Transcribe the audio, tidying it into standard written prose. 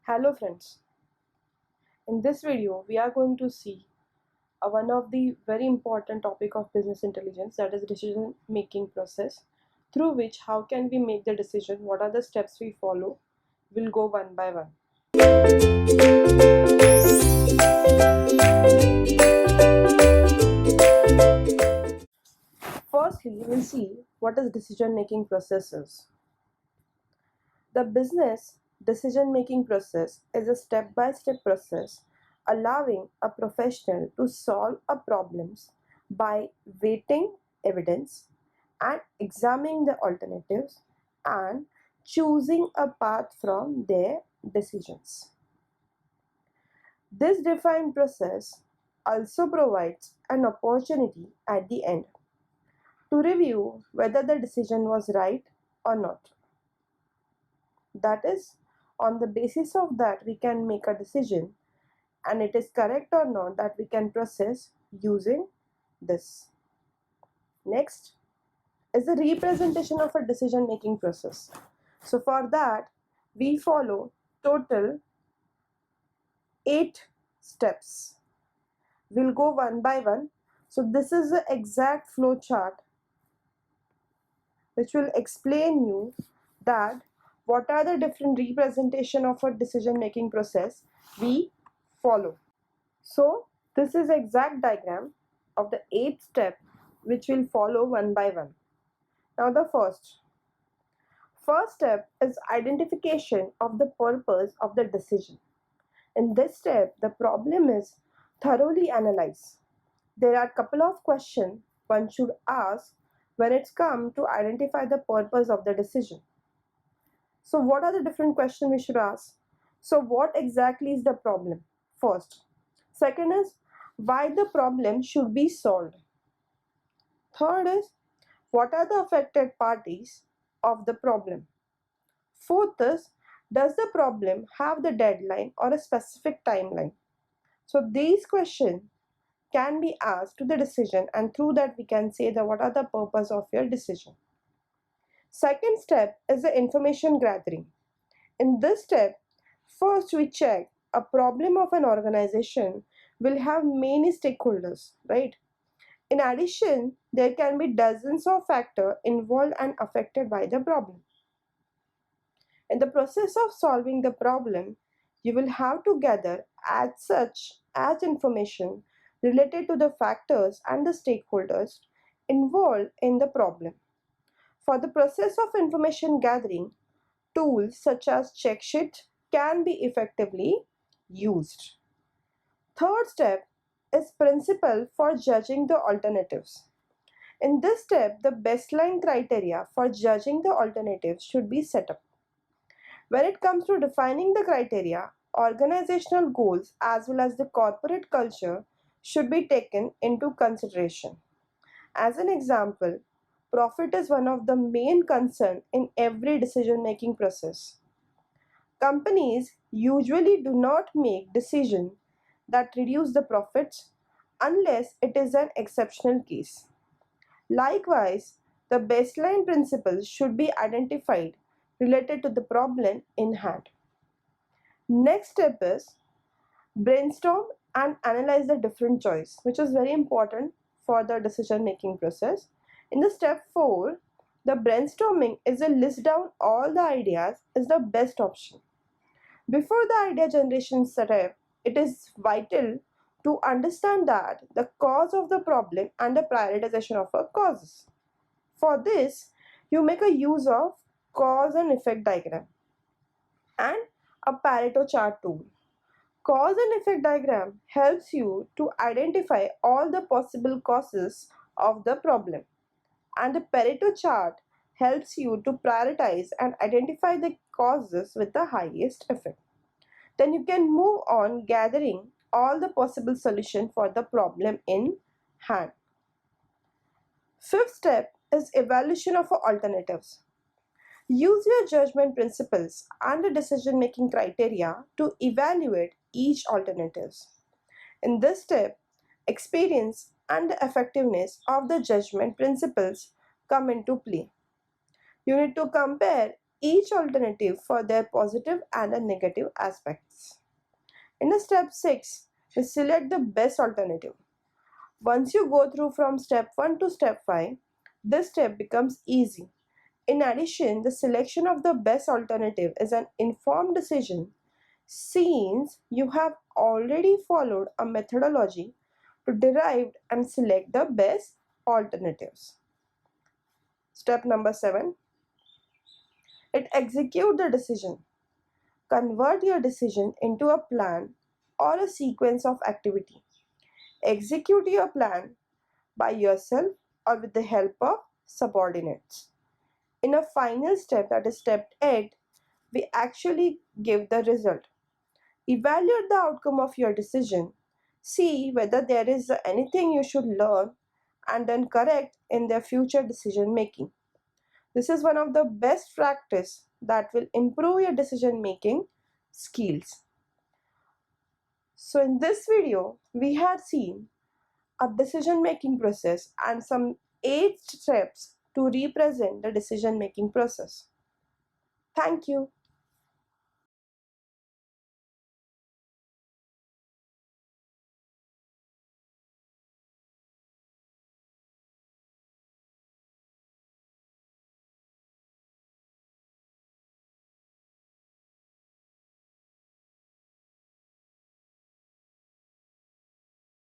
Hello friends, in this video we are going to see one of the very important topic of business intelligence, that is decision making process, through which how can we make the decision, what are the steps we follow. We'll go one by one. Firstly, we'll see what is decision making process is. The business decision making process is a step-by-step process allowing a professional to solve a problems by weighting evidence and examining the alternatives and choosing a path from their decisions. This defined process also provides an opportunity at the end to review whether the decision was right or not. That is, on the basis of that, we can make a decision and it is correct or not, that we can process using this. Next is the representation of a decision making process. So for that, we follow total 8 steps. We'll go one by one. So this is the exact flow chart which will explain you that what are the different representation of a decision making process we follow. So this is exact diagram of the 8th step which will follow one by one. Now the first step is identification of the purpose of the decision. In this step, the problem is thoroughly analyzed. There are a couple of questions one should ask when it's come to identify the purpose of the decision. So what are the different questions we should ask? So what exactly is the problem? First. Second is why the problem should be solved. Third is what are the affected parties of the problem. Fourth is does the problem have the deadline or a specific timeline. So these questions can be asked to the decision, and through that we can say that what are the purpose of your decision. Second step is the information gathering. In this step, first we check a problem of an organization will have many stakeholders, right? In addition, there can be dozens of factors involved and affected by the problem. In the process of solving the problem, you will have to gather as information related to the factors and the stakeholders involved in the problem. For the process of information gathering, tools such as check sheet can be effectively used. Third step is principle for judging the alternatives. In this step, the baseline criteria for judging the alternatives should be set up. When it comes to defining the criteria, organizational goals as well as the corporate culture should be taken into consideration. As an example, profit is one of the main concerns in every decision-making process. Companies usually do not make decisions that reduce the profits unless it is an exceptional case. Likewise, the baseline principles should be identified related to the problem in hand. Next step is brainstorm and analyze the different choice, which is very important for the decision making process. In the step 4, the brainstorming is a list down all the ideas is the best option. Before the idea generation step, it is vital to understand that the cause of the problem and the prioritization of a causes. For this, you make a use of cause and effect diagram and a Pareto chart tool. Cause and effect diagram helps you to identify all the possible causes of the problem, and the Pareto chart helps you to prioritize and identify the causes with the highest effect. Then you can move on gathering all the possible solution for the problem in hand. Fifth step is evaluation of alternatives. Use your judgment principles and the decision-making criteria to evaluate each alternatives. In this step, experience and the effectiveness of the judgment principles come into play. You need to compare each alternative for their positive and a negative aspects. In a step 6, we select the best alternative. Once you go through from step 1 to step 5, this step becomes easy. In addition, the selection of the best alternative is an informed decision since you have already followed a methodology to derive and select the best alternatives. Step number 7. It execute the decision. Convert your decision into a plan or a sequence of activity. Execute your plan by yourself or with the help of subordinates. In a final step, that is step 8, we actually give the result. Evaluate the outcome of your decision. See whether there is anything you should learn and then correct in their future decision making. This is one of the best practice that will improve your decision making skills. So in this video, we had seen a decision making process and some 8 steps to represent the decision making process. Thank you.